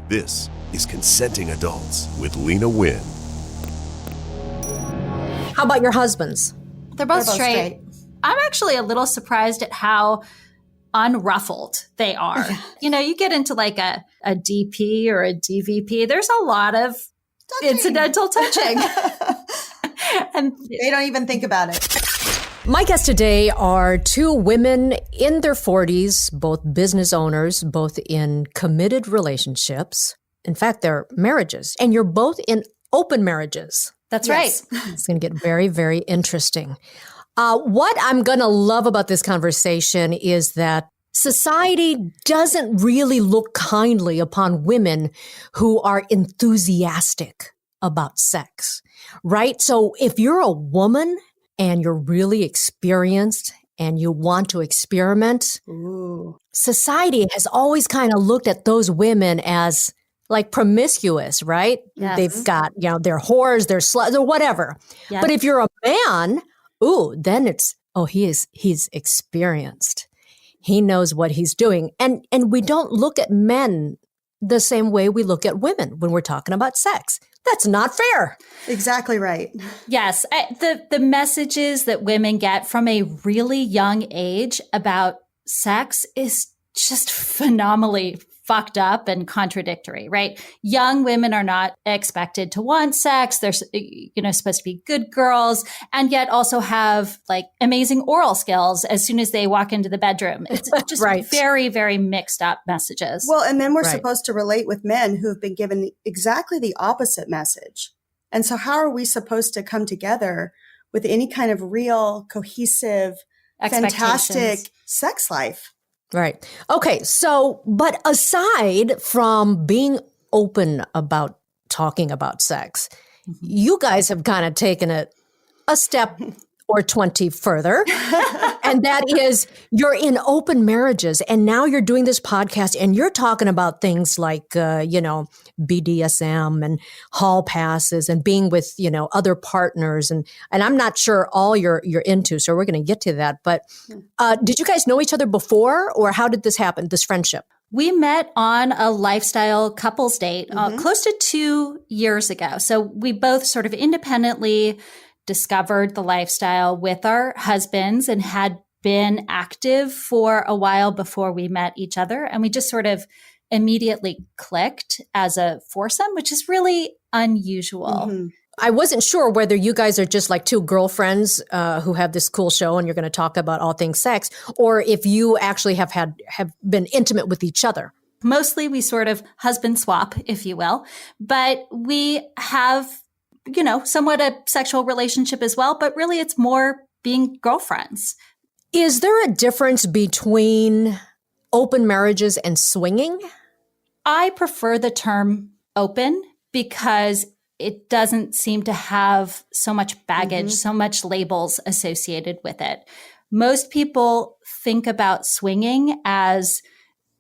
This is Consenting Adults with Leyna Nguyen. How about your husbands? They're both straight. I'm actually a little surprised at how unruffled they are. You know, you get into like a DP or a DVP, there's a lot of incidental touching. And they don't even think about it. My guests today are two women in their 40s, both business owners, both in committed relationships. In fact, they're marriages, and you're both in open marriages. That's right. It's going to get very, very interesting. What I'm going to love about this conversation is that society doesn't really look kindly upon women who are enthusiastic about sex, right? So if you're a woman and you're really experienced and you want to experiment, society has always kind of looked at those women as like promiscuous, right? Yes. They've got, you know, they're whores, they're sluts or whatever. Yes. But if you're a man, then it's, he's experienced. He knows what he's doing. And we don't look at men the same way we look at women when we're talking about sex. That's not fair. Exactly right. Yes. The messages that women get from a really young age about sex is just phenomenally fucked up and contradictory, right? Young women are not expected to want sex. They're, supposed to be good girls and yet also have like amazing oral skills as soon as they walk into the bedroom. It's just very, very mixed up messages. Well, and then we're supposed to relate with men who have been given exactly the opposite message. And so how are we supposed to come together with any kind of real, cohesive, fantastic sex life? Right. Okay. So, but aside from being open about talking about sex, you guys have kind of taken it a step or 20 further. And that is you're in open marriages and now you're doing this podcast and you're talking about things like, BDSM and hall passes and being with, other partners. And I'm not sure all you're into. So we're going to get to that. But did you guys know each other before or how did this happen, this friendship? We met on a lifestyle couples date close to 2 years ago. So we both sort of independently discovered the lifestyle with our husbands and had been active for a while before we met each other. And we just sort of immediately clicked as a foursome, which is really unusual. I wasn't sure whether you guys are just like two girlfriends who have this cool show and you're going to talk about all things sex, or if you actually have been intimate with each other. Mostly we sort of husband swap, if you will, but we have somewhat a sexual relationship as well, but really it's more being girlfriends. Is there a difference between open marriages and swinging? I prefer the term open because it doesn't seem to have so much baggage, so much labels associated with it. Most people think about swinging as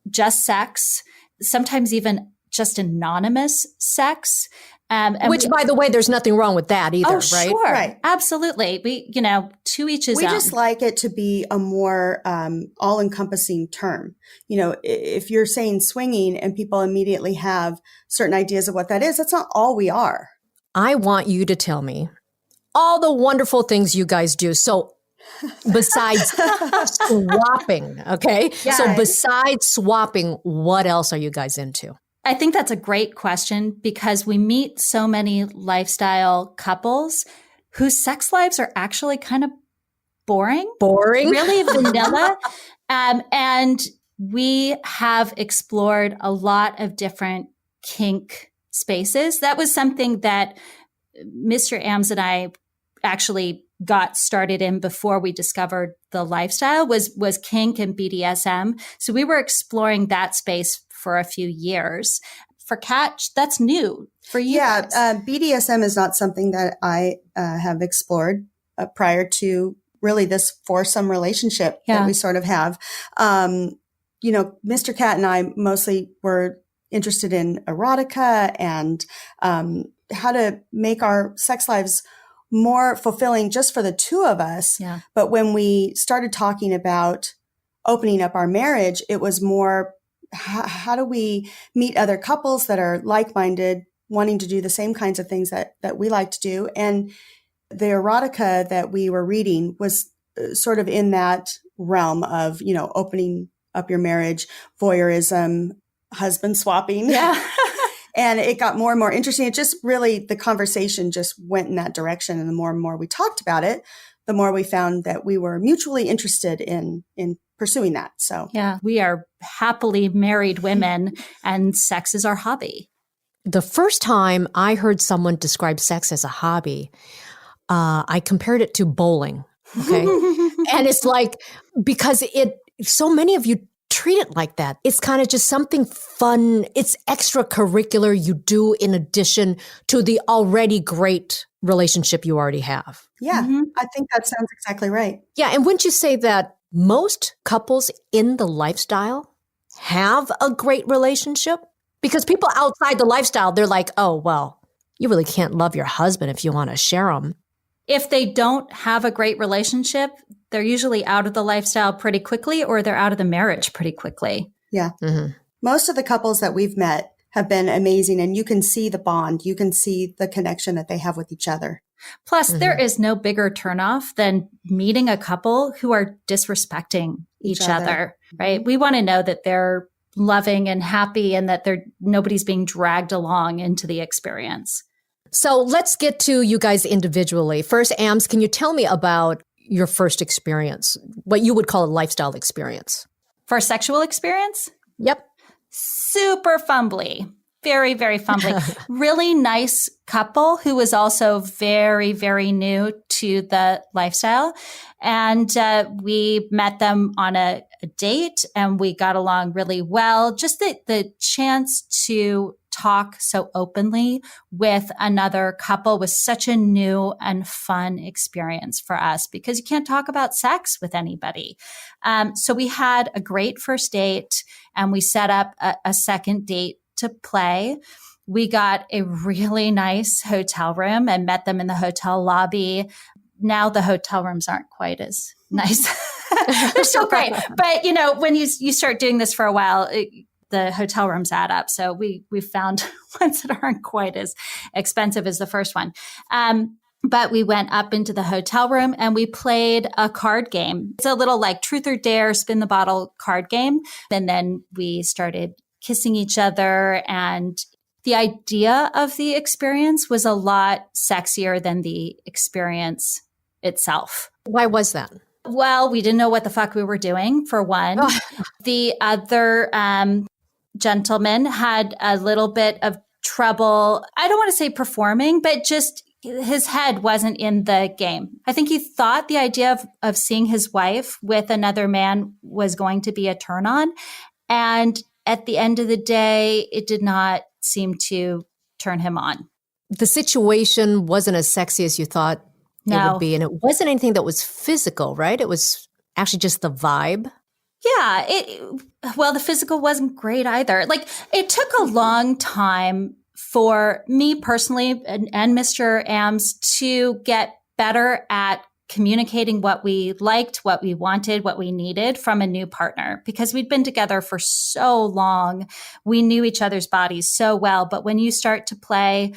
just sex, sometimes even just anonymous sex. Which, by the way, there's nothing wrong with that either, right? Sure. Right. Absolutely. We, to each his own. We just like it to be a more all-encompassing term. If you're saying swinging and people immediately have certain ideas of what that is, that's not all we are. I want you to tell me all the wonderful things you guys do. So besides swapping, okay? Yeah. So besides swapping, what else are you guys into? I think that's a great question because we meet so many lifestyle couples whose sex lives are actually kind of boring, really vanilla. And we have explored a lot of different kink spaces. That was something that Mr. Ams and I actually got started in before we discovered the lifestyle was kink and BDSM. So we were exploring that space for a few years. For Kat, that's new for you. Yeah, guys. BDSM is not something that I have explored prior to really this foursome relationship that we sort of have. Mr. Kat and I mostly were interested in erotica and how to make our sex lives more fulfilling just for the two of us. Yeah. But when we started talking about opening up our marriage, it was more how do we meet other couples that are like-minded, wanting to do the same kinds of things that we like to do? And the erotica that we were reading was sort of in that realm of, opening up your marriage, voyeurism, husband swapping. Yeah. And it got more and more interesting. It just really, the conversation just went in that direction. And the more and more we talked about it, the more we found that we were mutually interested in pursuing that. So yeah, we are happily married women and sex is our hobby. The first time I heard someone describe sex as a hobby, I compared it to bowling. Okay. And it's like, because so many of you treat it like that. It's kind of just something fun. It's extracurricular you do in addition to the already great relationship you already have. Yeah, I think that sounds exactly right. Yeah. And wouldn't you say that most couples in the lifestyle have a great relationship? Because people outside the lifestyle, they're like, oh, well, you really can't love your husband if you want to share him. If they don't have a great relationship, they're usually out of the lifestyle pretty quickly, or they're out of the marriage pretty quickly. Yeah. Mm-hmm. Most of the couples that we've met have been amazing, and you can see the bond. You can see the connection that they have with each other. Plus, there is no bigger turnoff than meeting a couple who are disrespecting each other, right? We want to know that they're loving and happy and that nobody's being dragged along into the experience. So let's get to you guys individually. First, Ams, can you tell me about your first experience, what you would call a lifestyle experience? For a sexual experience? Yep. Super fumbly. Very, very fumbly. Really nice couple who was also very, very new to the lifestyle. And we met them on a date and we got along really well. Just the chance to talk so openly with another couple was such a new and fun experience for us because you can't talk about sex with anybody. So we had a great first date and we set up a second date to play. We got a really nice hotel room and met them in the hotel lobby. Now the hotel rooms aren't quite as nice. They're still great. But, when you start doing this for a while, the hotel rooms add up. So we found ones that aren't quite as expensive as the first one. But we went up into the hotel room and we played a card game. It's a little like truth or dare, spin the bottle card game. And then we started kissing each other. And the idea of the experience was a lot sexier than the experience itself. Why was that? Well, we didn't know what the fuck we were doing, for one. The other gentleman had a little bit of trouble. I don't want to say performing, but just his head wasn't in the game. I think he thought the idea of seeing his wife with another man was going to be a turn on. And at the end of the day, it did not seem to turn him on. The situation wasn't as sexy as you thought it would be. And it wasn't anything that was physical, right? It was actually just the vibe. Yeah. The physical wasn't great either. Like, it took a long time for me personally and Mr. Ams to get better at communicating what we liked, what we wanted, what we needed from a new partner, because we'd been together for so long. We knew each other's bodies so well. But when you start to play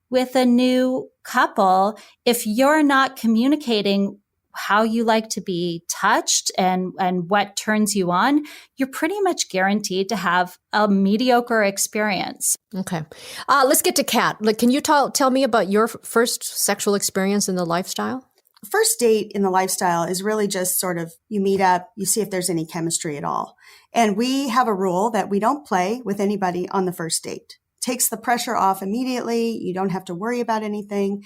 with a new couple, if you're not communicating how you like to be touched and what turns you on, you're pretty much guaranteed to have a mediocre experience. Okay. Let's get to Kat. Can you tell me about your first sexual experience in the lifestyle? First date in the lifestyle is really just sort of, you meet up, you see if there's any chemistry at all. And we have a rule that we don't play with anybody on the first date. Takes the pressure off immediately. You don't have to worry about anything.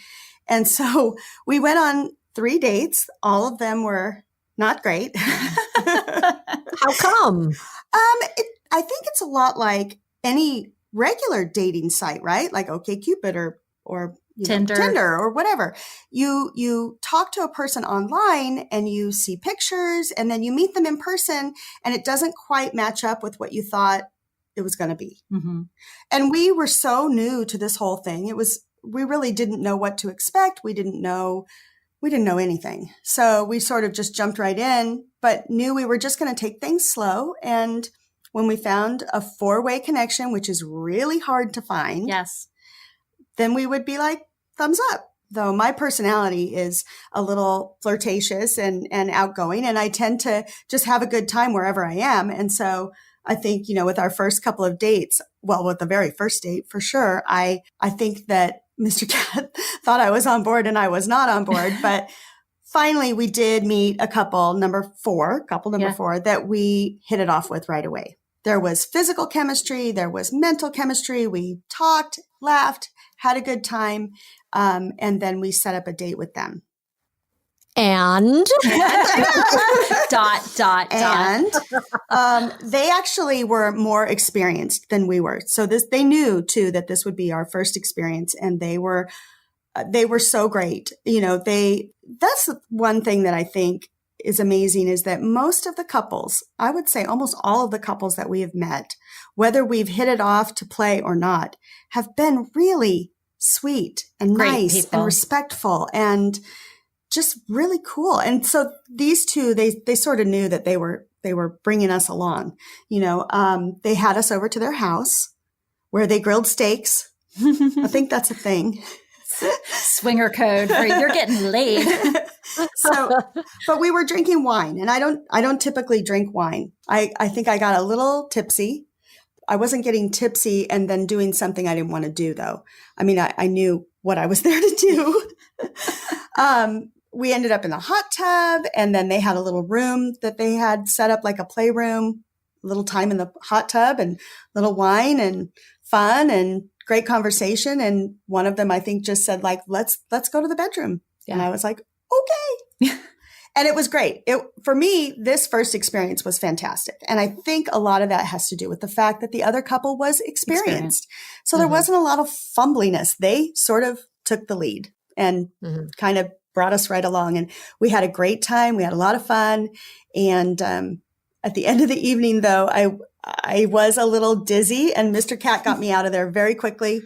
And so we went on 3 dates. All of them were not great. How come? I think it's a lot like any regular dating site, right? Like OkCupid or Tinder or whatever. You talk to a person online and you see pictures and then you meet them in person and it doesn't quite match up with what you thought it was going to be. Mm-hmm. And we were so new to this whole thing. We really didn't know what to expect. We didn't know anything. So we sort of just jumped right in, but knew we were just going to take things slow. And when we found a 4-way connection, which is really hard to find, yes, then we would be like, thumbs up. Though my personality is a little flirtatious and outgoing, and I tend to just have a good time wherever I am. And so I think, with our first couple of dates, well, with the very first date for sure, I think that Mr. Cat thought I was on board and I was not on board. But finally, we did meet a couple number four, that we hit it off with right away. There was physical chemistry. There was mental chemistry. We talked, laughed, had a good time. And then we set up a date with them. And they actually were more experienced than we were. So they knew too that this would be our first experience, and they were so great. That's one thing that I think is amazing, is that most of the couples, I would say almost all of the couples that we have met, whether we've hit it off to play or not, have been really sweet and nice and respectful and just really cool. And so these two, they sort of knew that they were bringing us along. They had us over to their house where they grilled steaks. I think that's a thing. Swinger code where you're getting laid. But we were drinking wine, and I don't typically drink wine. I think I got a little tipsy. I wasn't getting tipsy and then doing something I didn't want to do, though. I mean, I knew what I was there to do. We ended up in the hot tub, and then they had a little room that they had set up like a playroom, a little time in the hot tub and little wine and fun and great conversation. And one of them, I think, just said like, let's go to the bedroom. Yeah. And I was like, okay. And it was great. For me, this first experience was fantastic. And I think a lot of that has to do with the fact that the other couple was experienced. So there wasn't a lot of fumbliness. They sort of took the lead and kind of brought us right along. And we had a great time. We had a lot of fun. And at the end of the evening, though, I was a little dizzy, and Mr. Cat got me out of there very quickly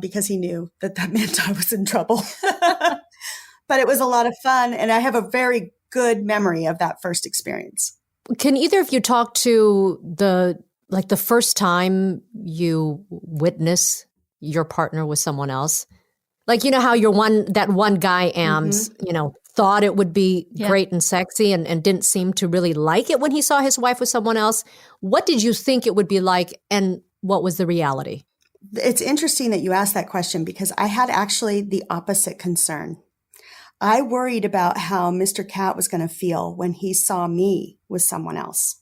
because he knew that meant I was in trouble. But it was a lot of fun, and I have a very good memory of that first experience. Can either of you talk to the first time you witness your partner with someone else? Like, how that one guy, Ams, thought it would be great and sexy and didn't seem to really like it when he saw his wife with someone else. What did you think it would be like, and what was the reality? It's interesting that you asked that question, because I had actually the opposite concern. I worried about how Mr. Cat was going to feel when he saw me with someone else.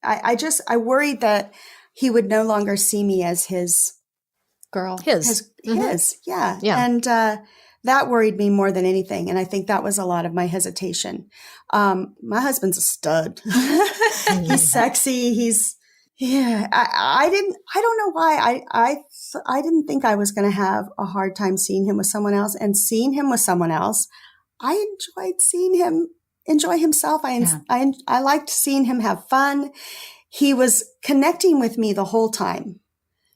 I worried that he would no longer see me as his girl. His, yeah. And that worried me more than anything. And I think that was a lot of my hesitation. My husband's a stud. He's sexy. I don't know why. I didn't think I was going to have a hard time seeing him with someone else, and seeing him with someone else. I enjoyed seeing him enjoy himself. I liked seeing him have fun. He was connecting with me the whole time.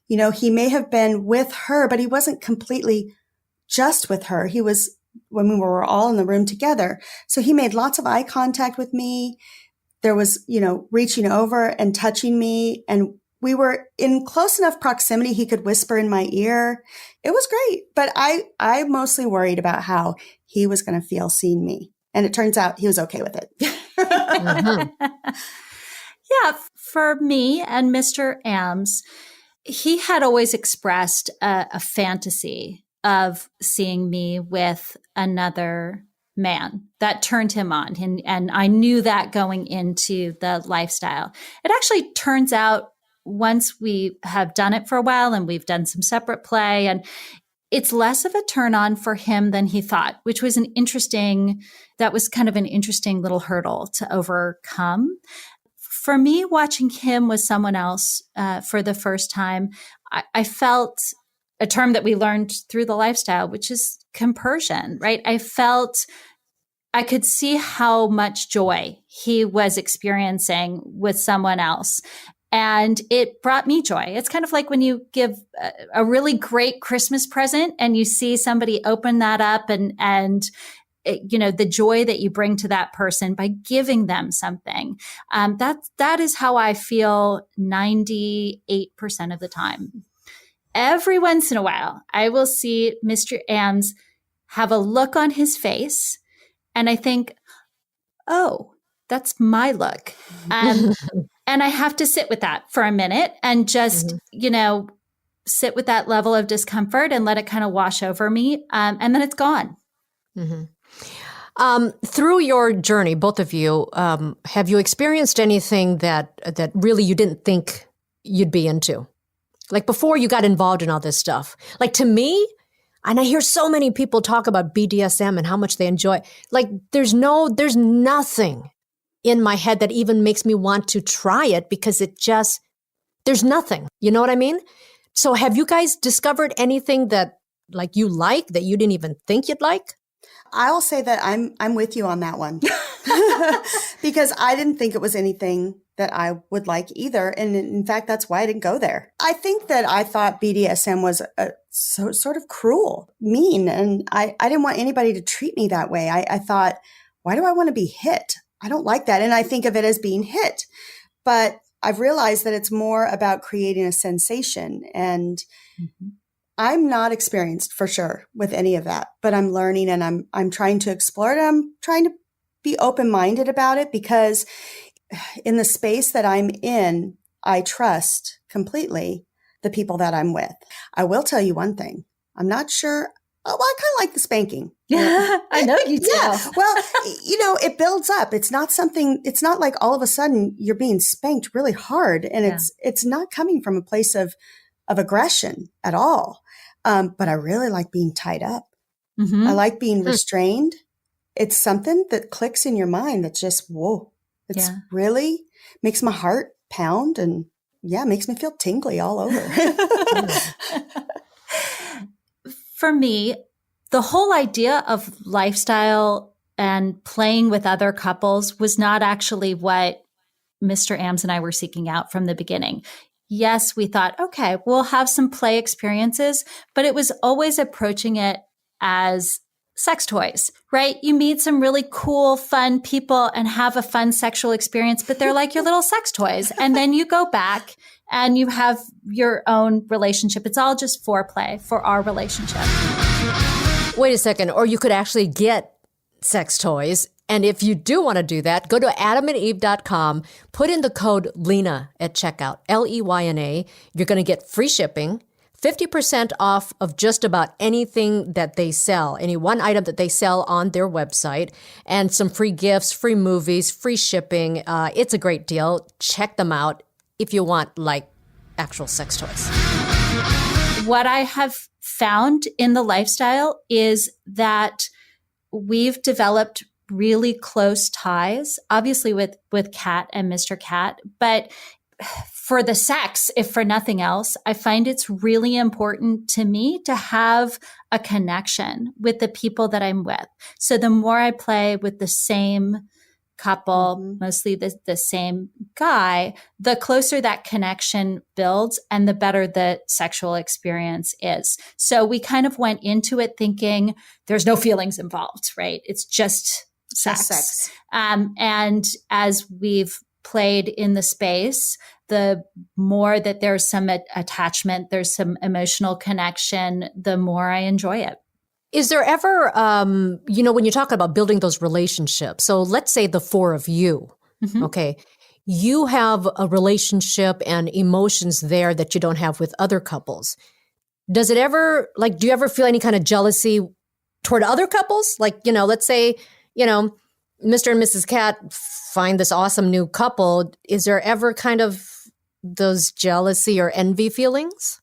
He may have been with her, but he wasn't completely just with her. He was, when we were all in the room together. So he made lots of eye contact with me. There was, reaching over and touching me, and we were in close enough proximity he could whisper in my ear. It was great, but I mostly worried about how he was going to feel seeing me, and it turns out he was okay with it. Yeah, for me and Mr. Ams, he had always expressed a fantasy of seeing me with another man that turned him on. And I knew that going into the lifestyle. It actually turns out, once we have done it for a while and we've done some separate play, and it's less of a turn on for him than he thought, which was that was kind of an interesting little hurdle to overcome. For me, watching him with someone else for the first time, I felt a term that we learned through the lifestyle, which is compersion, right? I could see how much joy he was experiencing with someone else. And it brought me joy. It's kind of like when you give a really great Christmas present and you see somebody open that up and the joy that you bring to that person by giving them something. That is how I feel 98% of the time. Every once in a while, I will see Mr. Ams have a look on his face, and I think, oh, that's my look. And I have to sit with that for a minute and just, sit with that level of discomfort and let it kind of wash over me. And then it's gone. Through your journey, both of you, have you experienced anything that really you didn't think you'd be into? Like before you got involved in all this stuff? Like to me, and I hear so many people talk about BDSM and how much they enjoy. Like there's nothing in my head that even makes me want to try it because there's nothing. You know what I mean? So have you guys discovered anything that like you like that you didn't even think you'd like? I'll say that I'm with you on that one because I didn't think it was anything that I would like either. And in fact, that's why I didn't go there. I think that I thought BDSM was sort of cruel, mean. And I didn't want anybody to treat me that way. I thought, why do I want to be hit? I don't like that. And I think of it as being hit. But I've realized that it's more about creating a sensation. And I'm not experienced for sure with any of that, but I'm learning and I'm trying to explore it. I'm trying to be open-minded about it because in the space that I'm in, I trust completely the people that I'm with. I will tell you one thing. I'm not sure. Oh, well, I kind of like the spanking. Yeah, I know you do. Yeah. Well, it builds up. It's not like all of a sudden you're being spanked really hard and it's not coming from a place of aggression at all. But I really like being tied up. I like being restrained. It's something that clicks in your mind that's just, whoa, it's really makes my heart pound and makes me feel tingly all over. For me, the whole idea of lifestyle and playing with other couples was not actually what Mr. Ams and I were seeking out from the beginning. Yes, we thought, okay, we'll have some play experiences, but it was always approaching it as sex toys, right? You meet some really cool, fun people and have a fun sexual experience, but they're like your little sex toys. And then you go back and you have your own relationship. It's all just foreplay for our relationship. Wait a second. Or you could actually get sex toys. And if you do want to do that, go to adamandeve.com, put in the code Leyna at checkout, Leyna. You're going to get free shipping, 50% off of just about anything that they sell, any one item that they sell on their website, and some free gifts, free movies, free shipping. It's a great deal. Check them out if you want like actual sex toys. What I have found in the lifestyle is that we've developed really close ties, obviously with Kat and Mr. Kat, but for the sex, if for nothing else, I find it's really important to me to have a connection with the people that I'm with. So the more I play with the same couple, mostly the same guy, the closer that connection builds and the better the sexual experience is. So we kind of went into it thinking there's no feelings involved, right? It's just sex. And as we've played in the space, the more that there's some attachment, there's some emotional connection, the more I enjoy it. Is there ever, when you talk about building those relationships, so let's say the four of you, okay, you have a relationship and emotions there that you don't have with other couples. Does it ever, do you ever feel any kind of jealousy toward other couples? Let's say, Mr. and Mrs. Kat find this awesome new couple. Is there ever kind of those jealousy or envy feelings?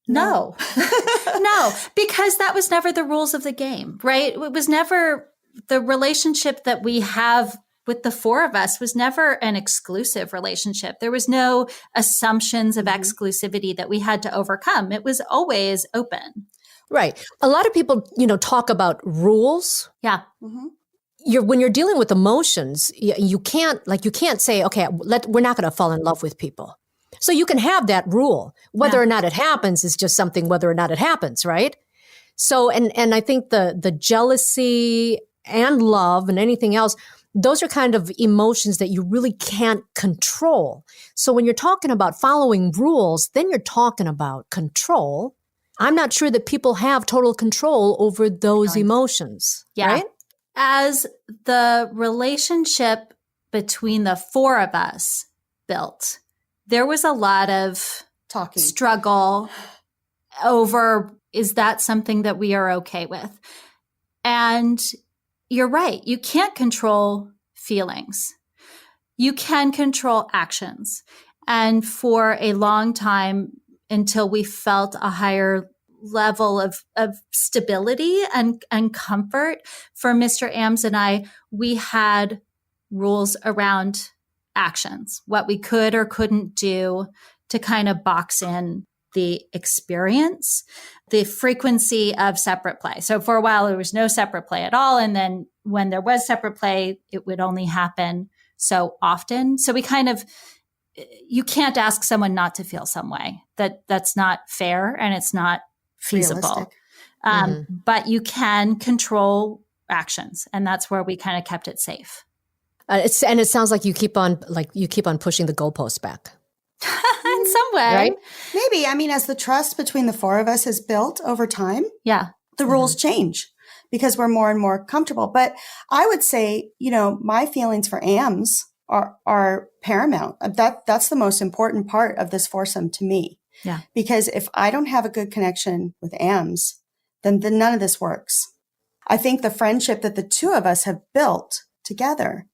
No, no, because that was never the rules of the game, right? It was never the relationship that we have with the four of us was never an exclusive relationship. There was no assumptions of exclusivity that we had to overcome. It was always open. Right. A lot of people, talk about rules. Yeah. When you're dealing with emotions, you can't say, okay, we're not going to fall in love with people. So you can have that rule. Whether or not it happens is just something, whether or not it happens, right? So, and I think the jealousy and love and anything else, those are kind of emotions that you really can't control. So when you're talking about following rules, then you're talking about control. I'm not sure that people have total control over those emotions. Yeah. Right? As the relationship between the four of us built, there was a lot of Talking. struggle over, is that something that we are okay with? And you're right. You can't control feelings. You can control actions. And for a long time, until we felt a higher level of stability and comfort, for Mr. Ames and I, we had rules around actions, what we could or couldn't do to kind of box in the experience, the frequency of separate play. So for a while, there was no separate play at all. And then when there was separate play, it would only happen so often. So we kind of, you can't ask someone not to feel some way. That's not fair and it's not feasible. But you can control actions. And that's where we kind of kept it safe. And it sounds like you keep on pushing the goalposts back. In some way. Right? Maybe. I mean, as the trust between the four of us has built over time, Yeah. the rules change because we're more and more comfortable. But I would say, my feelings for Ames are paramount. That's the most important part of this foursome to me. Yeah. Because if I don't have a good connection with Ames, then none of this works. I think the friendship that the two of us have built together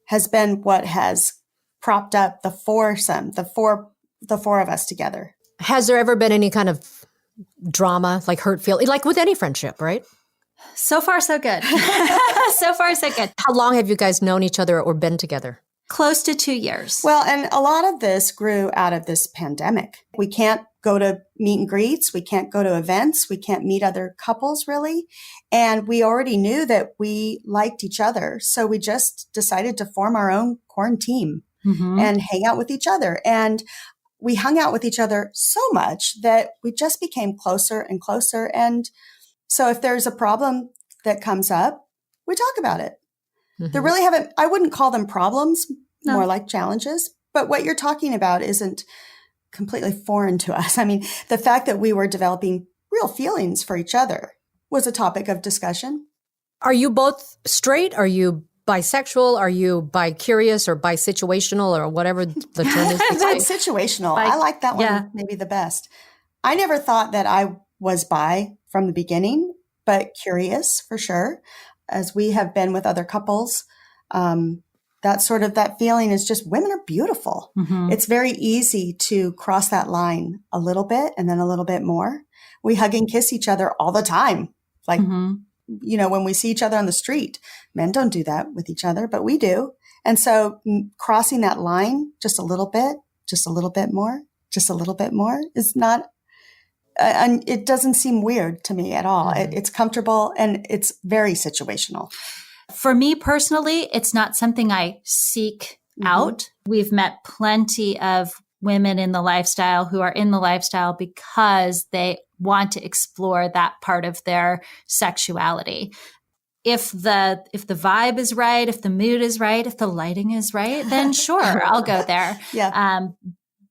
has been what has propped up the foursome, the four of us together. Has there ever been any kind of drama, like hurt feeling, like with any friendship, right? So far, so good. So far, so good. How long have you guys known each other or been together? Close to 2 years. Well, and a lot of this grew out of this pandemic. We can't go to meet and greets. We can't go to events. We can't meet other couples really. And we already knew that we liked each other. So we just decided to form our own quarantine and hang out with each other. And we hung out with each other so much that we just became closer and closer. And so if there's a problem that comes up, we talk about it. There really I wouldn't call them problems, more like challenges. But what you're talking about isn't completely foreign to us. I mean, the fact that we were developing real feelings for each other was a topic of discussion. Are you both straight? Are you bisexual? Are you bi-curious or bi-situational or whatever the term is? That's situational. I like that one maybe the best. I never thought that I was bi from the beginning, but curious for sure. As we have been with other couples, that feeling is just women are beautiful. It's very easy to cross that line a little bit and then a little bit more. We hug and kiss each other all the time. Like, when we see each other on the street, men don't do that with each other, but we do. And so crossing that line just a little bit more, just a little bit more is not, it doesn't seem weird to me at all. It's comfortable and it's very situational. For me personally, it's not something I seek out. We've met plenty of women in the lifestyle who are in the lifestyle because they want to explore that part of their sexuality. If the vibe is right, if the mood is right, if the lighting is right, then sure, I'll go there.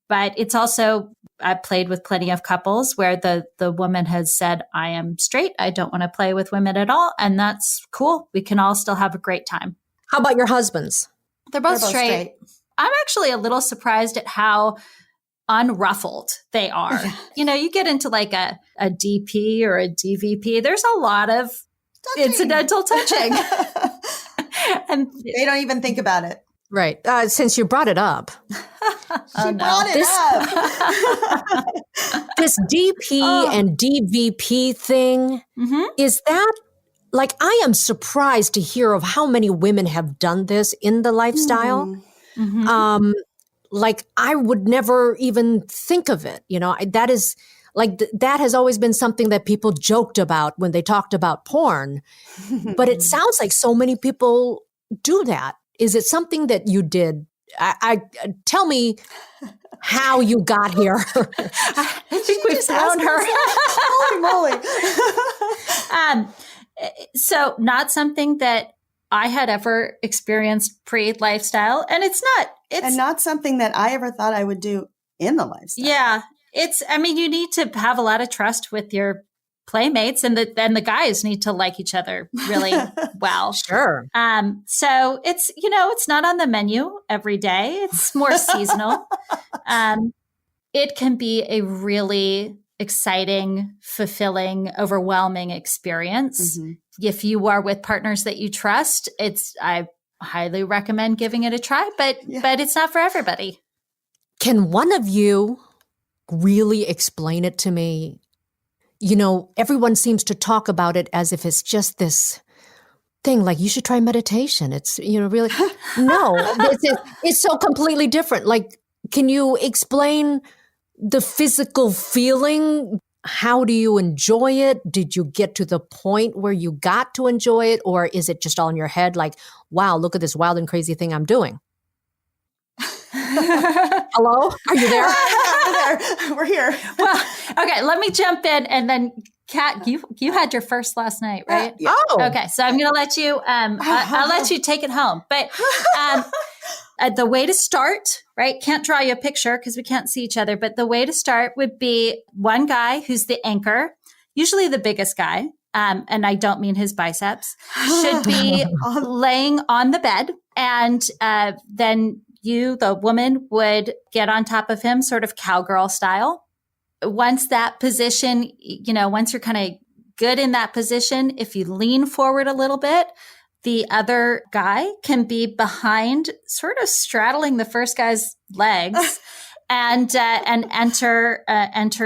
But it's also, I've played with plenty of couples where the woman has said, I am straight. I don't want to play with women at all. And that's cool. We can all still have a great time. How about your husbands? They're both straight. I'm actually a little surprised at how unruffled they are. You get into like a DP or a DVP. There's a lot of incidental touching. And they don't even think about it. Right. Since you brought it up. She brought it up. This DP and DVP thing, is that, like, I am surprised to hear of how many women have done this in the lifestyle. Like, I would never even think of it. That is like, that has always been something that people joked about when they talked about porn. But it sounds like so many people do that. Is it something that you did? I tell me how you got here. I think we've found her. Holy moly. So not something that I had ever experienced pre-lifestyle. And it's not something that I ever thought I would do in the lifestyle. Yeah. You need to have a lot of trust with your playmates, and the guys need to like each other really well. Sure. So it's, it's not on the menu every day. It's more seasonal. It can be a really exciting, fulfilling, overwhelming experience. Mm-hmm. If you are with partners that you trust, I highly recommend giving it a try, but it's not for everybody. Can one of you really explain it to me? Everyone seems to talk about it as if it's just this thing, like you should try meditation. It's, really, no, it's so completely different. Like, can you explain the physical feeling? How do you enjoy it? Did you get to the point where you got to enjoy it? Or is it just all in your head? Like, wow, look at this wild and crazy thing I'm doing. Hello? Are you there? We're here. Well, okay, let me jump in, and then Kat, you had your first last night, right? Yeah. Oh. Okay, so I'm going to let you, I'll let you take it home. But the way to start, right? Can't draw you a picture because we can't see each other, but the way to start would be one guy who's the anchor, usually the biggest guy, and I don't mean his biceps, should be laying on the bed, and then you, the woman, would get on top of him, sort of cowgirl style. Once that position, once you're kind of good in that position, if you lean forward a little bit, the other guy can be behind, sort of straddling the first guy's legs, and enter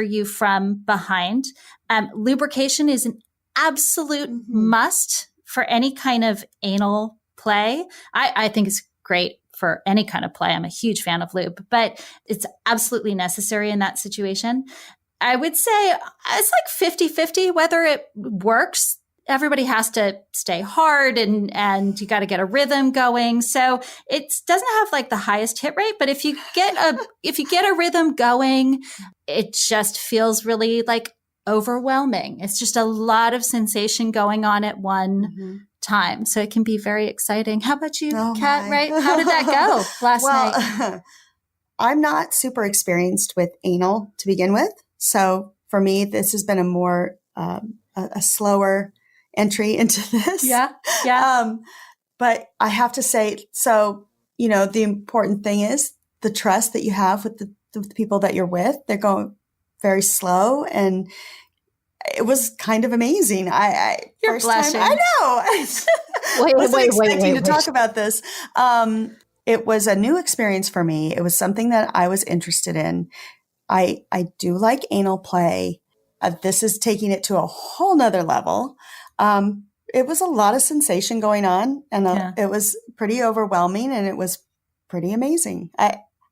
you from behind. Lubrication is an absolute must for any kind of anal play. I think it's great for any kind of play. I'm a huge fan of lube, but it's absolutely necessary in that situation. I would say it's like 50-50 whether it works. Everybody has to stay hard, and you got to get a rhythm going. So it doesn't have like the highest hit rate, but if you get a rhythm going, it just feels really like overwhelming. It's just a lot of sensation going on at one time. So it can be very exciting. How about you, Kat, right? How did that go last night? I'm not super experienced with anal to begin with. So for me, this has been a more, a slower entry into this. Yeah. But I have to say, so, the important thing is the trust that you have with the people that you're with. They're going very slow, and it was kind of amazing. You're blushing. I know. Wasn't expecting to talk about this. It was a new experience for me. It was something that I was interested in. I do like anal play. This is taking it to a whole nother level. It was a lot of sensation going on, and it was pretty overwhelming, and it was pretty amazing.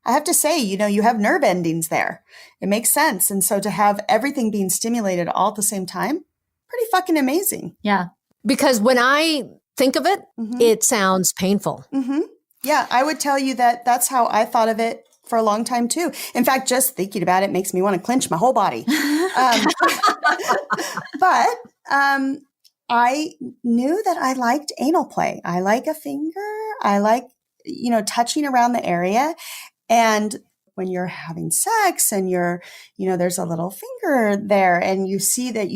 I have to say, you have nerve endings there. It makes sense. And so to have everything being stimulated all at the same time, pretty fucking amazing. Yeah. Because when I think of it, it sounds painful. Mm-hmm. Yeah, I would tell you that that's how I thought of it for a long time too. In fact, just thinking about it makes me want to clench my whole body. But I knew that I liked anal play. I like a finger. I like, touching around the area. And when you're having sex and there's a little finger there, and you see that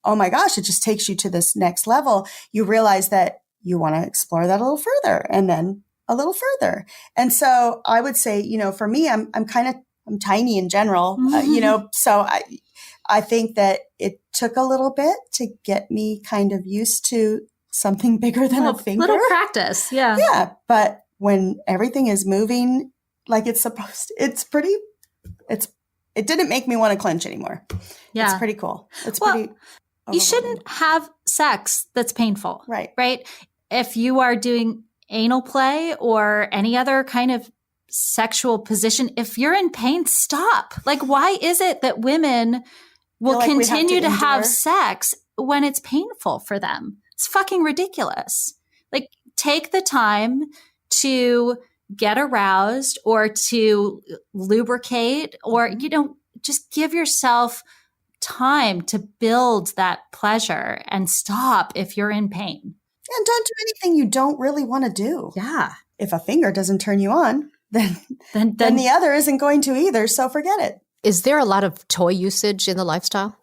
oh my gosh, it just takes you to this next level. You realize that you want to explore that a little further, and then a little further. And so I would say, for me, I'm tiny in general, so I think that it took a little bit to get me kind of used to something bigger than a finger. Little practice. Yeah. Yeah. But when everything is moving like it's supposed to, it didn't make me want to clench anymore. Yeah. It's pretty cool. You shouldn't have sex that's painful. Right. Right. If you are doing anal play or any other kind of sexual position, if you're in pain, stop. Like, why is it that women will continue to have sex when it's painful for them? It's fucking ridiculous. Like, take the time to get aroused or to lubricate, or, just give yourself time to build that pleasure and stop if you're in pain. And don't do anything you don't really want to do. Yeah. If a finger doesn't turn you on, then the other isn't going to either. So forget it. Is there a lot of toy usage in the lifestyle?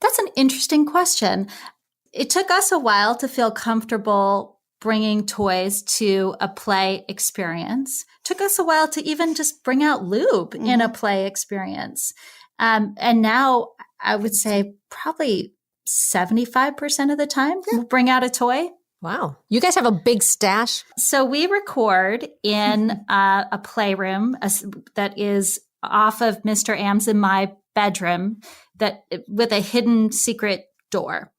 That's an interesting question. It took us a while to feel comfortable bringing toys to a play experience. Took us a while to even just bring out lube in a play experience. And now I would say probably 75% of the time we'll bring out a toy. Wow. You guys have a big stash. So we record in a playroom that is off of Mr. Am's and my bedroom with a hidden secret door.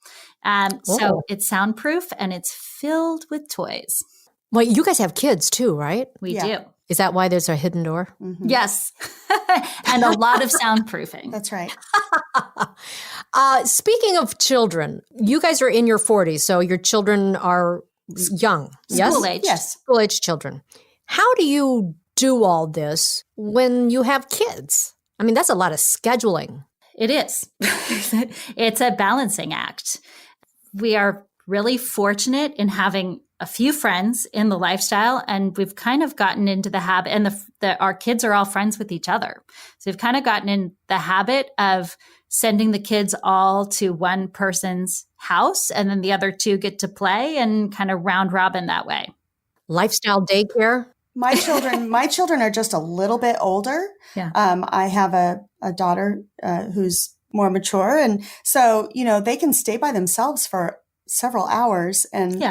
So it's soundproof and it's filled with toys. Well, you guys have kids too, right? We do. Is that why there's a hidden door? Mm-hmm. Yes. And a lot of soundproofing. That's right. Speaking of children, you guys are in your 40s, so your children are young. School age. Yes. School age children. How do you do all this when you have kids? I mean, that's a lot of scheduling. It is. It's a balancing act. We are really fortunate in having a few friends in the lifestyle, and we've kind of gotten into the habit, and our kids are all friends with each other. So we've kind of gotten in the habit of sending the kids all to one person's house, and then the other two get to play and kind of round robin that way. Lifestyle daycare. My children are just a little bit older. Yeah. I have a daughter who's more mature, and so they can stay by themselves for several hours, and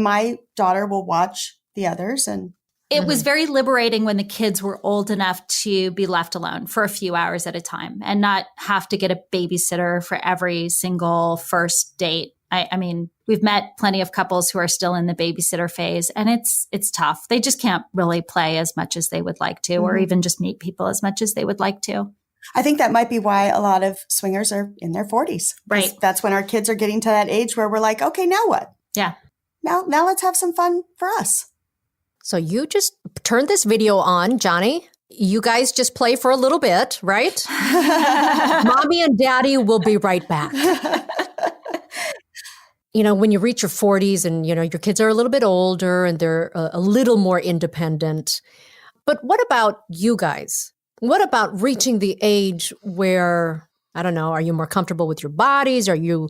my daughter will watch the others. And it was very liberating when the kids were old enough to be left alone for a few hours at a time and not have to get a babysitter for every single first date. I mean, we've met plenty of couples who are still in the babysitter phase, and it's tough. They just can't really play as much as they would like to, or even just meet people as much as they would like to. I think that might be why a lot of swingers are in their 40s. Right. That's when our kids are getting to that age where we're like, okay, now what? Yeah. Now let's have some fun for us. So you just turned this video on, Johnny. You guys just play for a little bit, right? Mommy and Daddy will be right back. When you reach your 40s and, your kids are a little bit older and they're a little more independent. But what about you guys? What about reaching the age where, I don't know, are you more comfortable with your bodies? Are you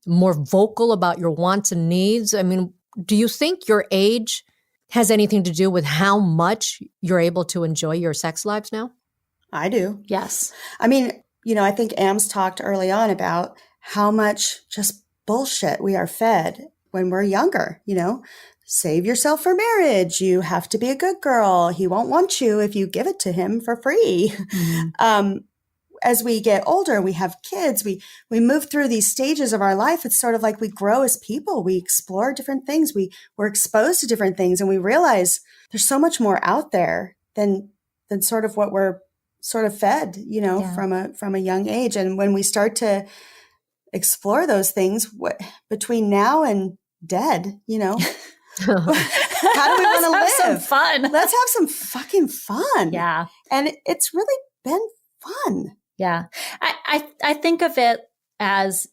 more vocal about your wants and needs? I mean, do you think your age has anything to do with how much you're able to enjoy your sex lives now? I do. Yes. I mean, I think Ams talked early on about how much just bullshit we are fed when we're younger, Save yourself for marriage. You have to be a good girl. He won't want you if you give it to him for free. Mm-hmm. As we get older, we have kids, we move through these stages of our life. It's sort of like we grow as people. We explore different things. We're exposed to different things, and we realize there's so much more out there than sort of what we're sort of fed, from a young age. And when we start to explore those things between now and dead, how do we want to live? Let's have some fun. Let's have some fucking fun. Yeah. And it's really been fun. Yeah. I think of it as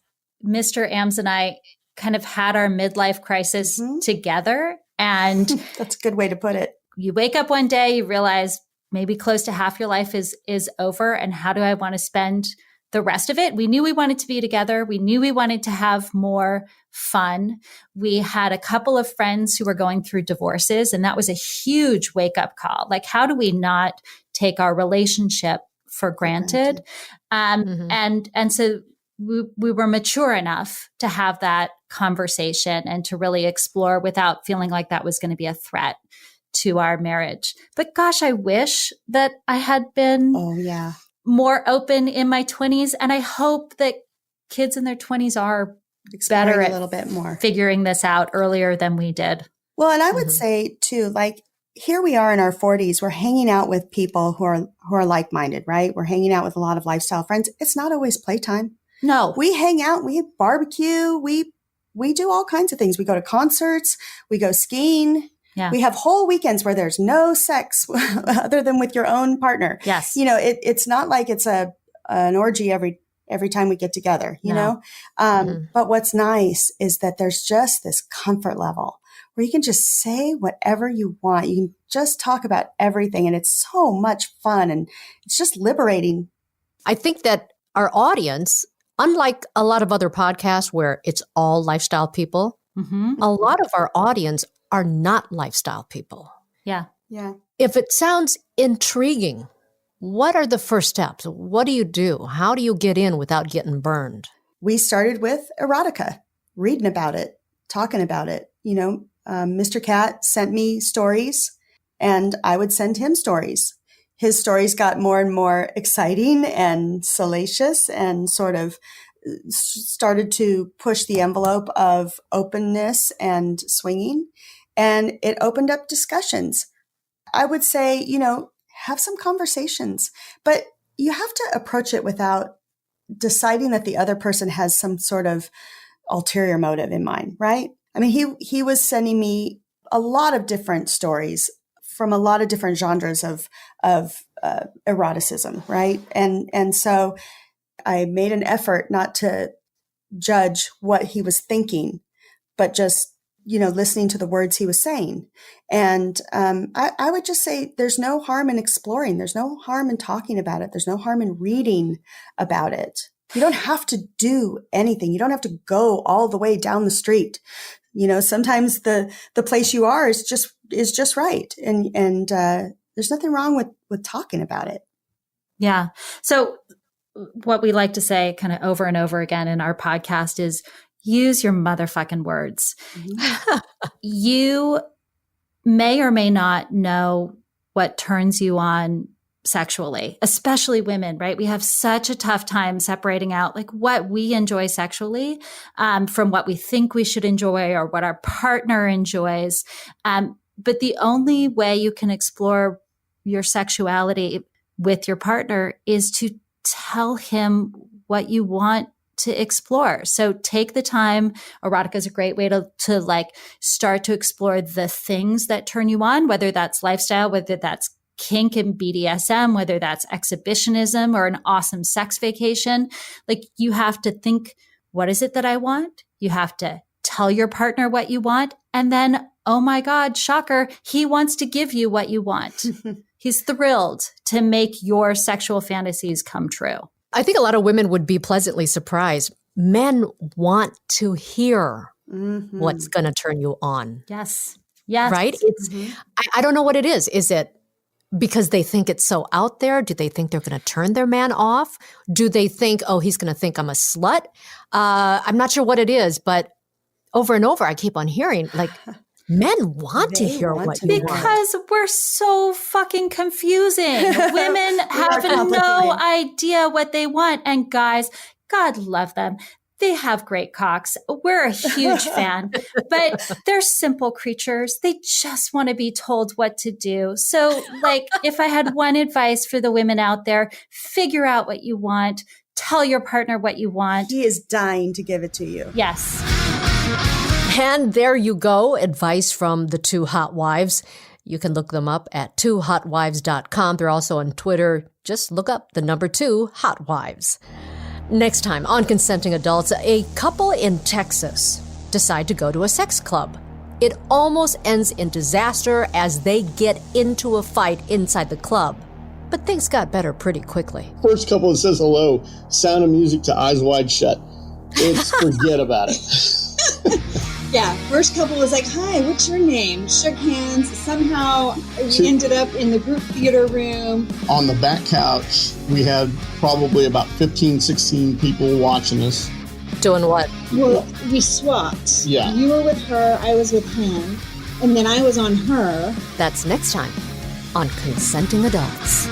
Mr. Ams and I kind of had our midlife crisis together. And that's a good way to put it. You wake up one day, you realize maybe close to half your life is over. And how do I want to spend the rest of it? We knew we wanted to be together. We knew we wanted to have more fun. We had a couple of friends who were going through divorces, and that was a huge wake up call. Like, how do we not take our relationship for granted? And so we were mature enough to have that conversation and to really explore without feeling like that was going to be a threat to our marriage. But gosh, I wish that I had been more open in my 20s. And I hope that kids in their 20s are better at a little bit more figuring this out earlier than we did. Well, and I would say too, like, here we are in our 40s, we're hanging out with people who are like-minded, right? We're hanging out with a lot of lifestyle friends. It's not always playtime. No. We hang out, we barbecue, we do all kinds of things. We go to concerts, we go skiing. Yeah. We have whole weekends where there's no sex other than with your own partner. Yes. It's not like it's an orgy every every time we get together, you know? But what's nice is that there's just this comfort level where you can just say whatever you want. You can just talk about everything. And it's so much fun and it's just liberating. I think that our audience, unlike a lot of other podcasts where it's all lifestyle people, a lot of our audience are not lifestyle people. Yeah. Yeah. If it sounds intriguing, what are the first steps? What do you do? How do you get in without getting burned? We started with erotica, reading about it, talking about it. You know, Mr. Cat sent me stories and I would send him stories. His stories got more and more exciting and salacious and sort of started to push the envelope of openness and swinging. And it opened up discussions. I would say, you know, have some conversations, but you have to approach it without deciding that the other person has some sort of ulterior motive in mind, right? I mean, he was sending me a lot of different stories from a lot of different genres of eroticism, right? And so I made an effort not to judge what he was thinking, but just, you know, listening to the words he was saying. And I would just say there's no harm in exploring. There's no harm in talking about it. There's no harm in reading about it. You don't have to do anything. You don't have to go all the way down the street. You know, sometimes the place you are is just right. And there's nothing wrong with talking about it. Yeah. So what we like to say kind of over and over again in our podcast is use your motherfucking words. You may or may not know what turns you on sexually, especially women, right? We have such a tough time separating out like what we enjoy sexually from what we think we should enjoy or what our partner enjoys. But the only way you can explore your sexuality with your partner is to tell him what you want to explore. So take the time. Erotica is a great way to like start to explore the things that turn you on, whether that's lifestyle, whether that's kink and BDSM, whether that's exhibitionism or an awesome sex vacation. Like you have to think, what is it that I want? You have to tell your partner what you want. And then, oh my God, shocker, he wants to give you what you want. He's thrilled to make your sexual fantasies come true. I think a lot of women would be pleasantly surprised. Men want to hear what's going to turn you on. Yes. Yes. Right? It's. I don't know what it is. Is it because they think it's so out there? Do they think they're going to turn their man off? Do they think, oh, he's going to think I'm a slut? I'm not sure what it is, but over and over, I keep on hearing like, men want to hear what you want. Because we're so fucking confusing. Women have no idea what they want. And guys, God love them. They have great cocks. We're a huge fan, but they're simple creatures. They just want to be told what to do. So like, if I had one advice for the women out there, figure out what you want. Tell your partner what you want. He is dying to give it to you. Yes. And there you go. Advice from the two hot wives. You can look them up at twohotwives.com. They're also on Twitter. Just look up the number 2 hot wives. Next time on Consenting Adults, a couple in Texas decide to go to a sex club. It almost ends in disaster as they get into a fight inside the club. But things got better pretty quickly. First couple that says hello, Sound of Music to Eyes Wide Shut. It's forget about it. Yeah, first couple was like, hi, what's your name? Shook hands. Somehow we ended up in the group theater room. On the back couch, we had probably about 15, 16 people watching us. Doing what? Well, we swapped. Yeah. You were with her, I was with him, and then I was on her. That's next time on Consenting Adults.